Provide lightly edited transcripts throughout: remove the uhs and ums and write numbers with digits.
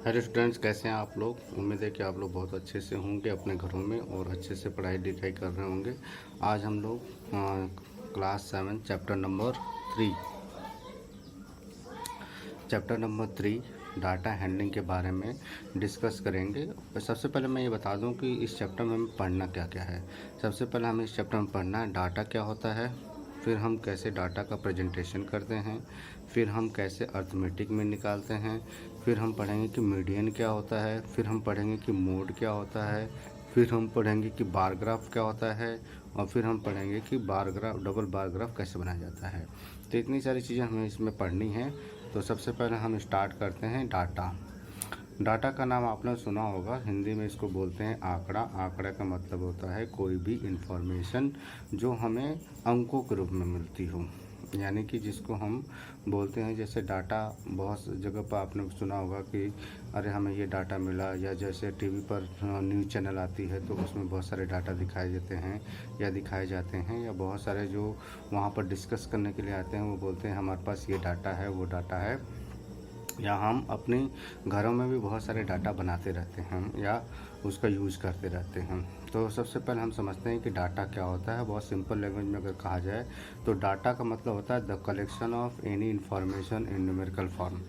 Hello students, कैसे हैं आप लोग। उम्मीद है कि आप लोग बहुत अच्छे से होंगे अपने घरों में और अच्छे से पढ़ाई लिखाई कर रहे होंगे। आज हम लोग class 7 chapter number 3 data handling के बारे में डिस्कस करेंगे। सबसे पहले मैं ये बता दूं कि इस चैप्टर में हमें पढ़ना क्या क्या है। सबसे पहले हमें इस चैप्टर में पढ़ना है डाटा क्या होता है, फिर हम कैसे डाटा का प्रेजेंटेशन करते हैं, फिर हम कैसे अर्थमेटिक में निकालते हैं, फिर हम पढ़ेंगे कि मीडियन क्या होता है, फिर हम पढ़ेंगे कि मोड क्या होता है, फिर हम पढ़ेंगे कि बार ग्राफ क्या होता है, और फिर हम पढ़ेंगे कि bar graph double bar graph कैसे बनाया जाता है। तो इतनी सारी चीज़ें हमें इसमें पढ़नी है। तो सबसे पहले हम स्टार्ट करते हैं डाटा। डाटा का नाम आपने सुना होगा, हिंदी में इसको बोलते हैं आंकड़ा। आंकड़ा का मतलब होता है कोई भी इंफॉर्मेशन जो हमें अंकों के रूप में मिलती हो, यानी कि जिसको हम बोलते हैं जैसे डाटा। बहुत जगह पर आपने सुना होगा कि अरे हमें ये डाटा मिला, या जैसे टीवी पर न्यूज़ चैनल आती है तो उसमें बहुत सारे डाटा दिखाए देते हैं या दिखाए जाते हैं, या बहुत सारे जो वहाँ पर डिस्कस करने के लिए आते हैं वो बोलते हैं हमारे पास ये डाटा है, वो डाटा है। या हम अपने घरों में भी बहुत सारे डाटा बनाते रहते हैं या उसका यूज़ करते रहते हैं। तो सबसे पहले हम समझते हैं कि डाटा क्या होता है। बहुत सिंपल लैंग्वेज में अगर कहा जाए तो डाटा का मतलब होता है the collection of any information in numerical form.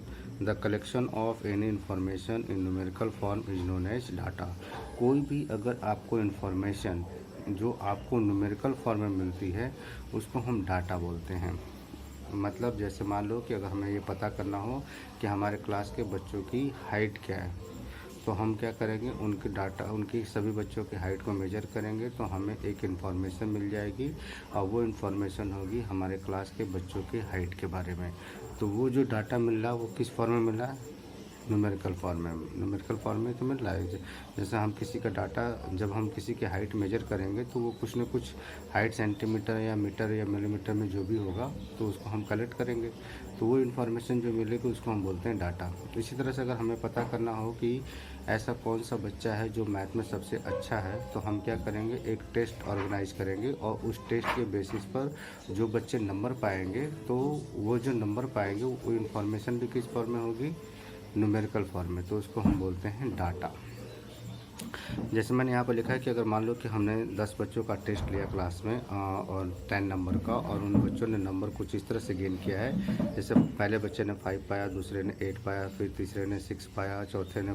The collection of any information in numerical form is known as data. कोई भी अगर आपको इन्फॉर्मेशन जो आपको न्यूमेरिकल फॉर्म में मिलती है उसको हम डाटा बोलते हैं। मतलब जैसे मान लो कि अगर हमें ये पता करना हो कि हमारे क्लास के बच्चों की हाइट क्या है, तो हम क्या करेंगे, उनके डाटा, उनकी सभी बच्चों की हाइट को मेजर करेंगे तो हमें एक इन्फॉर्मेशन मिल जाएगी, और वो इन्फॉर्मेशन होगी हमारे क्लास के बच्चों की हाइट के बारे में। तो वो जो डाटा मिल रहा है वो किस फॉर्म में मिल रहा है, न्यूमेरिकल फॉर्म में। न्यूमेरिकल फॉर्म में तो मिल रहा है। जैसे हम किसी का डाटा, जब हम किसी की हाइट मेजर करेंगे तो वो कुछ न कुछ हाइट सेंटीमीटर या मीटर या मिलीमीटर में जो भी होगा तो उसको हम कलेक्ट करेंगे। तो वो इन्फॉर्मेशन जो मिलेगी उसको हम बोलते हैं डाटा। इसी तरह से अगर हमें पता करना हो कि ऐसा कौन सा बच्चा है जो मैथ में सबसे अच्छा है, तो हम क्या करेंगे, एक टेस्ट ऑर्गेनाइज करेंगे, और उस टेस्ट के बेसिस पर जो बच्चे नंबर पाएंगे तो वो जो नंबर पाएंगे वो इन्फॉर्मेशन भी किस फॉर्म में होगी, न्यूमेरिकल फॉर्म में। तो उसको हम बोलते हैं डाटा। जैसे मैंने यहाँ पर लिखा है कि अगर मान लो कि हमने 10 बच्चों का टेस्ट लिया क्लास में और 10 नंबर का, और उन बच्चों ने नंबर कुछ इस तरह से गेन किया है। जैसे पहले बच्चे ने 5 पाया, दूसरे ने 8 पाया, फिर तीसरे ने 6 पाया, चौथे ने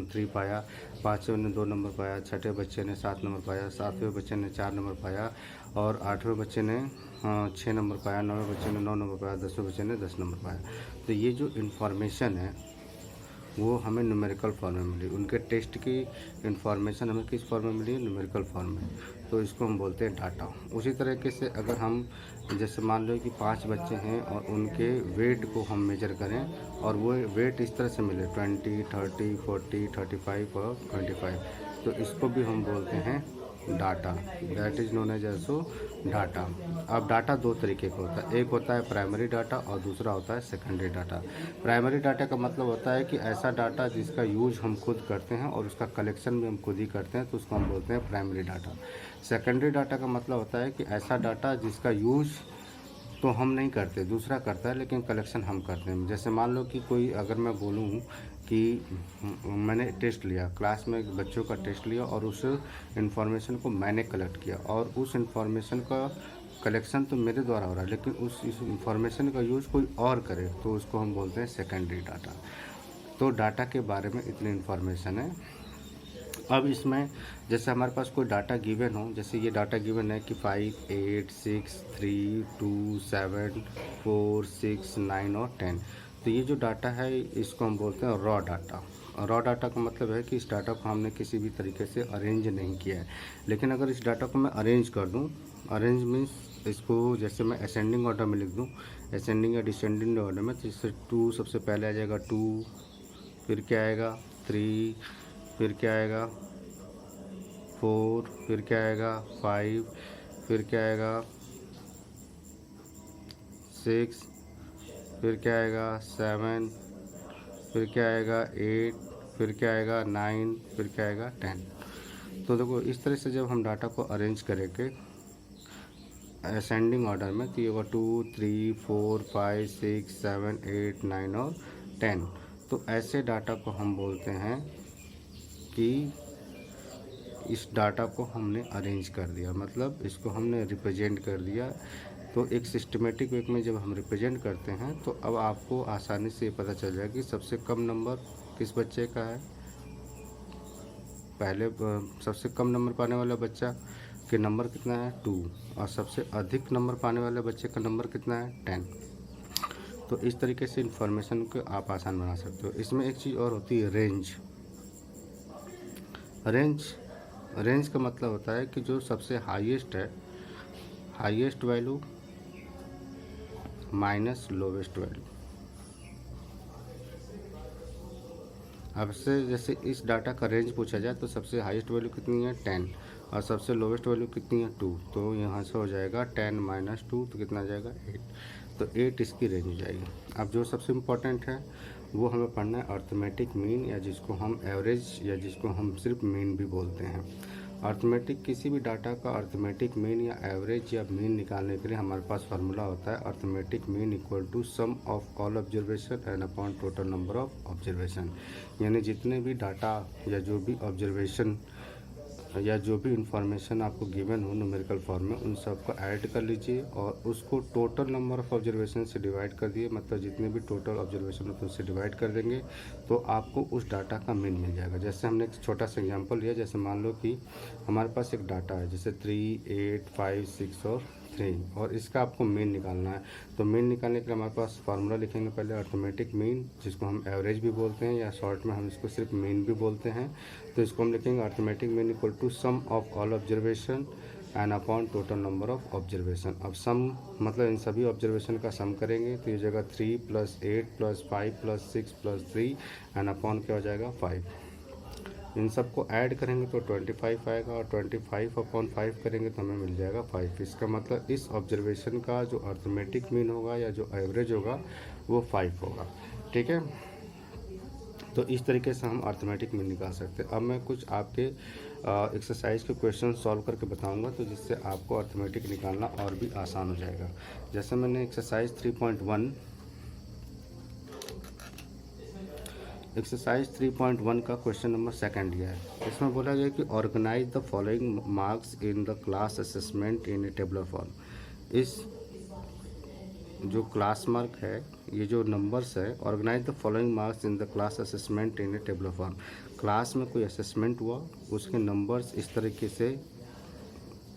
3 पाया, पाँचवें ने 2 नंबर पाया, छठे बच्चे ने 7 नंबर पाया, सातवें बच्चे ने 4 नंबर पाया, और आठवें बच्चे ने 6 नंबर पाया, नौवें बच्चे ने 9 नंबर पाया, 10वें बच्चे ने 10 नंबर पाया। तो ये जो इन्फॉर्मेशन है वो हमें न्यूमेरिकल फॉर्म में मिली। उनके टेस्ट की इन्फॉर्मेशन हमें किस फॉर्म में मिली, न्यूमेरिकल फॉर्म में। तो इसको हम बोलते हैं डाटा। उसी तरीके से अगर हम जैसे मान लो कि 5 बच्चे हैं और उनके वेट को हम मेजर करें, और वो वेट इस तरह से मिले 20, 30, 40, 35 और 25, तो इसको भी हम बोलते हैं data. That is known as also data. अब डाटा दो तरीके का होता है, एक होता है प्राइमरी डाटा और दूसरा होता है सेकेंडरी डाटा। प्राइमरी डाटा का मतलब होता है कि ऐसा डाटा जिसका यूज हम खुद करते हैं और उसका कलेक्शन भी हम खुद ही करते हैं, तो उसको हम बोलते हैं प्राइमरी डाटा। सेकेंडरी डाटा का मतलब होता है कि ऐसा डाटा जिसका यूज तो हम नहीं करते, दूसरा करता है, लेकिन कलेक्शन हम करते हैं। जैसे मान लो कि कोई, अगर मैं बोलूँ कि मैंने टेस्ट लिया, क्लास में बच्चों का टेस्ट लिया और उस इन्फॉर्मेशन को मैंने कलेक्ट किया, और उस इन्फॉर्मेशन का कलेक्शन तो मेरे द्वारा हो रहा है, लेकिन उस इन्फॉर्मेशन का यूज़ कोई और करे तो उसको हम बोलते हैं सेकेंडरी डाटा। तो डाटा के बारे में इतनी इन्फॉर्मेशन है। अब इसमें जैसे हमारे पास कोई डाटा गिवन हो, जैसे ये डाटा गिवन है कि 5, 8, 6, 3, 2, 7, 4, 6, 9 और 10। तो ये जो डाटा है इसको हम बोलते हैं रॉ डाटा। रॉ डाटा का मतलब है कि इस डाटा को हमने किसी भी तरीके से अरेंज नहीं किया है। लेकिन अगर इस डाटा को मैं अरेंज कर दूँ, अरेंज मीन्स इसको जैसे मैं असेंडिंग ऑर्डर में लिख दूँ, असेंडिंग या डिसेंडिंग ऑर्डर में, तो इससे 2 सबसे पहले आ जाएगा 2, फिर क्या आएगा 3, फिर क्या आएगा 4, फिर क्या आएगा 5, फिर क्या आएगा 6, फिर क्या आएगा 7, फिर क्या आएगा 8, फिर क्या आएगा 9, फिर क्या आएगा 10। तो देखो इस तरह से जब हम डाटा को अरेंज करेंगे असेंडिंग ऑर्डर में, तो ये होगा 2, 3, 4, 5, 6, 7, 8, 9 और 10। तो ऐसे डाटा को हम बोलते हैं कि इस डाटा को हमने अरेंज कर दिया, मतलब इसको हमने रिप्रेजेंट कर दिया। तो एक सिस्टमेटिक वे में जब हम रिप्रेजेंट करते हैं तो अब आपको आसानी से पता चल जाएगा कि सबसे कम नंबर किस बच्चे का है। पहले सबसे कम नंबर पाने वाला बच्चा के नंबर कितना है 2, और सबसे अधिक नंबर पाने वाले बच्चे का नंबर कितना है 10। तो इस तरीके से इन्फॉर्मेशन को आप आसान बना सकते हो। इसमें एक चीज़ और होती है रेंज। रेंज का मतलब होता है कि जो सबसे हाईएस्ट है, highest value minus lowest value. अब से जैसे इस डाटा का रेंज पूछा जाए तो सबसे हाईएस्ट वैल्यू कितनी है 10 और सबसे लोवेस्ट वैल्यू कितनी है 2। तो यहाँ से हो जाएगा 10 माइनस 2 तो कितना आ जाएगा 8। तो 8 इसकी रेंज हो जाएगी। अब जो सबसे इम्पोर्टेंट है वो हमें पढ़ना है अर्थमेटिक मीन, या जिसको हम एवरेज या जिसको हम सिर्फ मीन भी बोलते हैं। अर्थमेटिक किसी भी डाटा का अर्थमेटिक मीन या एवरेज या मीन निकालने के लिए हमारे पास फार्मूला होता है arithmetic mean equal to sum of all observation and upon total number of observation. यानी जितने भी डाटा या जो भी ऑब्जर्वेशन या जो भी इंफॉर्मेशन आपको गिवन हो न्यूमेरिकल फॉर्म में, उन सब को ऐड कर लीजिए और उसको टोटल नंबर ऑफ़ ऑब्जर्वेशन से डिवाइड कर दिए। मतलब जितने भी टोटल ऑब्जर्वेशन होते हैं उससे डिवाइड कर देंगे तो आपको उस डाटा का मीन मिल जाएगा। जैसे हमने एक छोटा सा एग्जांपल लिया, जैसे मान लो कि हमारे पास एक डाटा है जैसे 3, 8, 5, 6 और 3, और इसका आपको मीन निकालना है। तो मीन निकालने के लिए हमारे पास फार्मूला लिखेंगे पहले अर्थमेटिक मीन, जिसको हम एवरेज भी बोलते हैं या शॉर्ट में हम इसको सिर्फ मीन भी बोलते हैं। तो इसको हम लिखेंगे arithmetic mean equal to sum of all observation and upon total number of observation. अब सम मतलब इन सभी ऑब्जर्वेशन का सम करेंगे तो ये जगह 3 + 8 + 5 + 6 + 3 एंड अपॉन क्या हो जाएगा 5। इन सबको ऐड करेंगे तो 25 आएगा और 25/5 करेंगे तो हमें मिल जाएगा 5। इसका मतलब इस ऑब्जर्वेशन का जो अर्थमेटिक मीन होगा या जो एवरेज होगा वो 5 होगा। ठीक है, तो इस तरीके से हम अर्थमेटिक मीन निकाल सकते हैं। अब मैं कुछ आपके एक्सरसाइज के क्वेश्चन सॉल्व करके बताऊंगा तो जिससे आपको अर्थमेटिक निकालना और भी आसान हो जाएगा। जैसे मैंने एक्सरसाइज 3.1 का क्वेश्चन नंबर 2 लिया है। इसमें बोला गया कि organise the following marks in the class assessment in a tabular form. इस जो क्लास मार्क है, ये जो नंबर्स है, organise the following marks in the class assessment in a tabular form. Class में कोई असेसमेंट हुआ, उसके नंबर्स इस तरीके से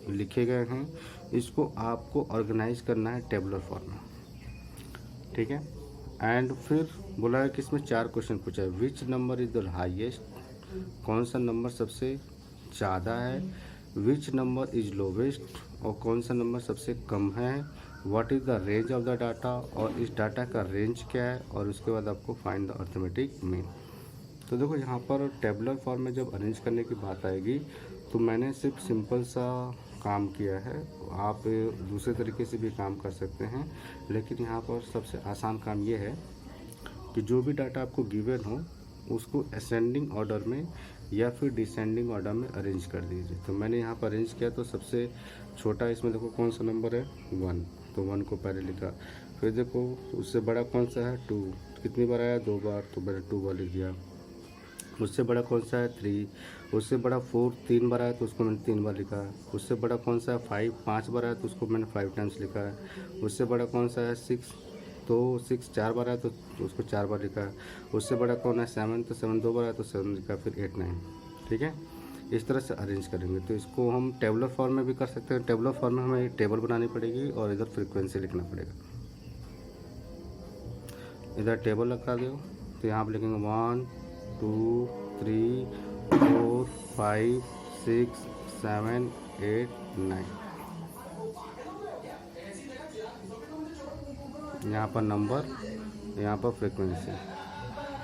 लिखे गए हैं, इसको आपको ऑर्गेनाइज करना है टेबुलर फॉर्म में। ठीक है, एंड फिर बोला है कि इसमें 4 क्वेश्चन पूछा है। Which number is the highest, कौन सा नंबर सबसे ज़्यादा है। विच नंबर इज लोवेस्ट, और कौन सा नंबर सबसे कम है। What is the range of the data, और इस डाटा का रेंज क्या है। और उसके बाद आपको फाइंड द अर्थमेटिक मीन। तो देखो यहाँ पर टेबुलर फॉर्म में जब अरेंज करने की बात आएगी तो मैंने सिर्फ सिंपल सा काम किया है, आप दूसरे तरीके से भी काम कर सकते हैं, लेकिन यहाँ पर सबसे आसान काम ये है कि जो भी डाटा आपको गिवन हो उसको असेंडिंग ऑर्डर में या फिर डिसेंडिंग ऑर्डर में अरेंज कर दीजिए। तो मैंने यहाँ पर अरेंज किया, तो सबसे छोटा इसमें देखो कौन सा नंबर है 1, तो 1 को पहले लिखा। फिर देखो उससे बड़ा कौन सा है 2, कितनी बार आया 2 बार, तो मैंने 2 बार लिख दिया। उससे बड़ा कौन सा है 3, उससे बड़ा 4 3 बार आया तो उसको मैंने 3 बार लिखा है। उससे बड़ा कौन सा है 5 5 बार आया तो उसको मैंने 5 टाइम्स लिखा है। उससे बड़ा कौन सा है 6, तो 6 4 बार आया तो उसको 4 बार लिखा है। उससे बड़ा कौन है 7, तो 7 2 बार आया तो 7 लिखा, फिर 8 9। ठीक है, इस तरह से अरेंज करेंगे। तो इसको हम टेबुलर फॉर्म में भी कर सकते हैं। टेबुलर फॉर्म में हमें एक टेबल बनानी पड़ेगी और इधर फ्रीक्वेंसी लिखना पड़ेगा। इधर टेबल रखा दो, तो यहाँ पर लिखेंगे 1 2 3 4 5 6 7 8 9। यहाँ पर नंबर, यहाँ पर फ्रीक्वेंसी।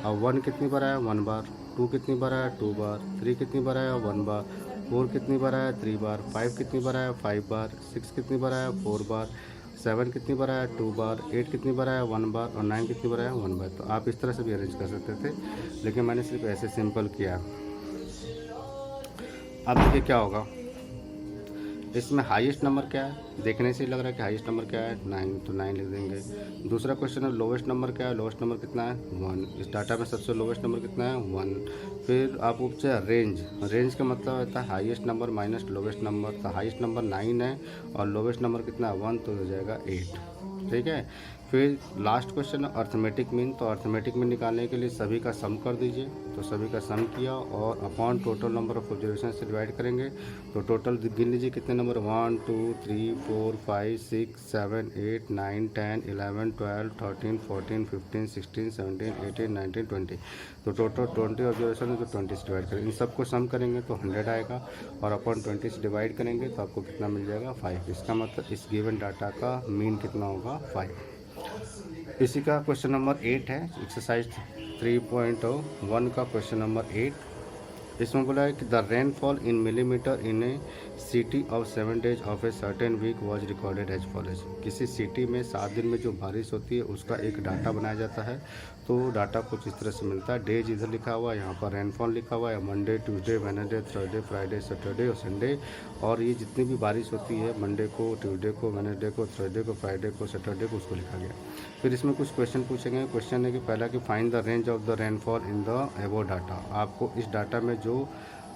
अब 1 कितनी बार आया 1 बार, 2 कितनी बार आया 2 बार, 3 कितनी बार आया 1 बार, 4 कितनी बार आया 3 बार, 5 कितनी बार आया 5 बार, 6 कितनी बार आया 4 बार, 7 कितनी बार आया 2 बार, 8 कितनी बार आया 1 बार, और 9 कितनी बार आया 1 बार। तो आप इस तरह से भी अरेंज कर सकते थे, लेकिन मैंने सिर्फ ऐसे सिंपल किया। अब देखिए क्या होगा, इसमें हाईएस्ट नंबर क्या है, देखने से ही लग रहा है कि हाईएस्ट नंबर क्या है 9, तो 9 लिख देंगे। दूसरा क्वेश्चन है लोवेस्ट नंबर क्या है, लोवेस्ट नंबर कितना है 1। इस डाटा में सबसे लोवेस्ट नंबर कितना है 1। फिर आपको पूछा रेंज, रेंज का मतलब होता है highest number minus lowest number, तो हाईएस्ट नंबर 9 है और लोवेस्ट नंबर कितना है 1, तो हो जाएगा 8। ठीक है। फिर लास्ट क्वेश्चन है अर्थमेटिक मीन, तो अर्थमेटिक मीन निकालने के लिए सभी का सम कर दीजिए, तो सभी का सम किया और upon total number of observation से डिवाइड करेंगे, तो टोटल गिन लीजिए कितने नंबर 1 2 3 4 5 6 7 8 9 10 11 12 13 14 15 16 17 18 19 20, तो टोटल 20 ऑब्जर्वेशन है, तो 20 से डिवाइड करेंगे। इन सबको सम करेंगे तो 100 आएगा और अपॉन 20 से डिवाइड करेंगे तो आपको कितना मिल जाएगा 5। इसका मतलब इस गिवन डाटा का मीन कितना होगा 5। इसी का क्वेश्चन नंबर 8 है, एक्सरसाइज 3.1 का क्वेश्चन नंबर 8। इसमें बोला है कि the rainfall in millimetre in a city of 7 days of a certain week was recorded as follows. किसी सिटी में 7 दिन में जो बारिश होती है उसका एक डाटा बनाया जाता है, तो डाटा कुछ इस तरह से मिलता है। डेज इधर लिखा हुआ है, यहाँ पर रेनफॉल लिखा हुआ है, Monday Tuesday Wednesday Thursday Friday Saturday और संडे, और ये जितनी भी बारिश होती है मंडे को, ट्यूसडे को, वेडनेसडे को, थर्सडे को, फ्राइडे को, सैटरडे को, उसको लिखा गया। फिर इसमें कुछ क्वेश्चन पूछेंगे। क्वेश्चन है कि पहला कि find the range of the rainfall in the एबो डाटा। आपको इस डाटा में जो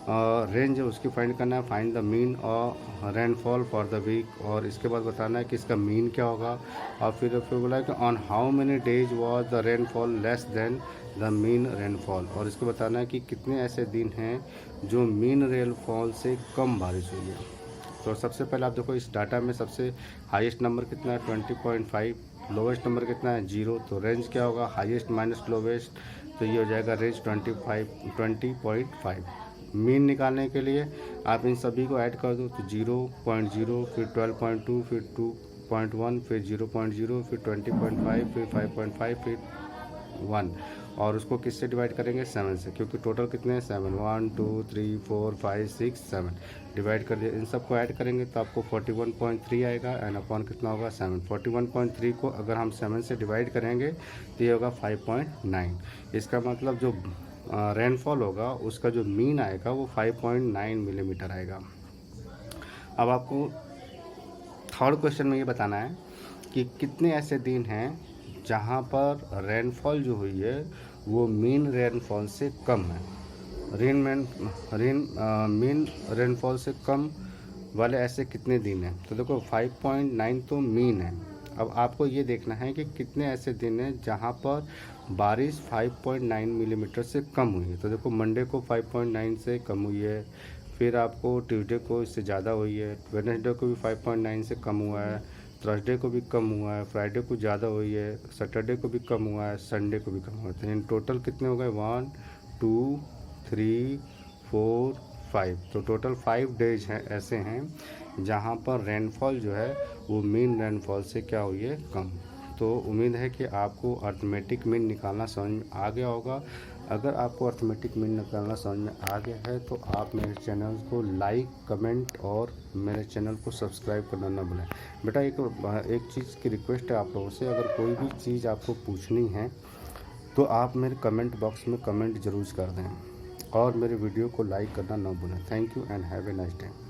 रेंज है उसकी फाइंड करना है। फाइंड द मीन और रेनफॉल फॉर द वीक, और इसके बाद बताना है कि इसका मीन क्या होगा। और फिर बोला है कि on how many days was the rainfall less than the mean rainfall, और इसको बताना है कि कितने ऐसे दिन हैं जो मीन रेनफॉल से कम बारिश हुई है। तो सबसे पहले आप देखो इस डाटा में सबसे हाईएस्ट नंबर कितना है 20.5, लोवेस्ट नंबर कितना है 0, तो रेंज क्या होगा हाईएस्ट माइनस लोवेस्ट, तो ये हो जाएगा रेंज 20.5। मीन निकालने के लिए आप इन सभी को ऐड कर दो, तो 0.0 फिर 12.2 फिर 2.1 फिर 0.0 फिर 20.5 फिर 5.5 फिर 1, और उसको किससे डिवाइड करेंगे 7 से, क्योंकि टोटल कितने हैं 7, 1 2 3 4 5 6 7 डिवाइड कर दिया। इन सबको ऐड करेंगे तो आपको 41.3 आएगा एंड अपॉन कितना होगा 7। 41.3 को अगर हम 7 से डिवाइड करेंगे तो ये होगा 5.9। इसका मतलब जो रेनफॉल होगा उसका जो मीन आएगा वो 5.9 मिलीमीटर आएगा। अब आपको थर्ड क्वेश्चन में ये बताना है कि कितने ऐसे दिन हैं जहाँ पर रेनफॉल जो हुई है वो मीन रेनफॉल से कम है। मीन रेनफॉल से कम वाले ऐसे कितने दिन हैं, तो देखो 5.9 तो मीन है। अब आपको ये देखना है कि कितने ऐसे दिन हैं जहाँ पर बारिश 5.9 मिलीमीटर से कम हुई है। तो देखो मंडे को 5.9 से कम हुई है, फिर आपको ट्यूसडे को इससे ज़्यादा हुई है, वेडनेसडे को भी 5.9 से कम हुआ है, थर्सडे को भी कम हुआ है, फ्राइडे को ज़्यादा हुई है, सैटरडे को भी कम हुआ है, संडे को भी कम हुआ है। तो इन टोटल कितने हो गए 1 2 3 4 5, तो टोटल 5 डेज हैं ऐसे हैं जहाँ पर रेनफॉल जो है वो मीन रेनफॉल से क्या हुई है कम। तो उम्मीद है कि आपको अर्थमेटिक मीन निकालना समझ में आ गया होगा। अगर आपको अर्थमेटिक मीन निकालना समझ में आ गया है तो आप मेरे चैनल को लाइक कमेंट और मेरे चैनल को सब्सक्राइब करना ना भूलें। बेटा एक चीज़ की रिक्वेस्ट है आप लोगों से, अगर कोई भी चीज़ आपको पूछनी है तो आप मेरे कमेंट बॉक्स में कमेंट ज़रूर कर दें और मेरे वीडियो को लाइक करना ना भूलें। Thank you and have a nice day.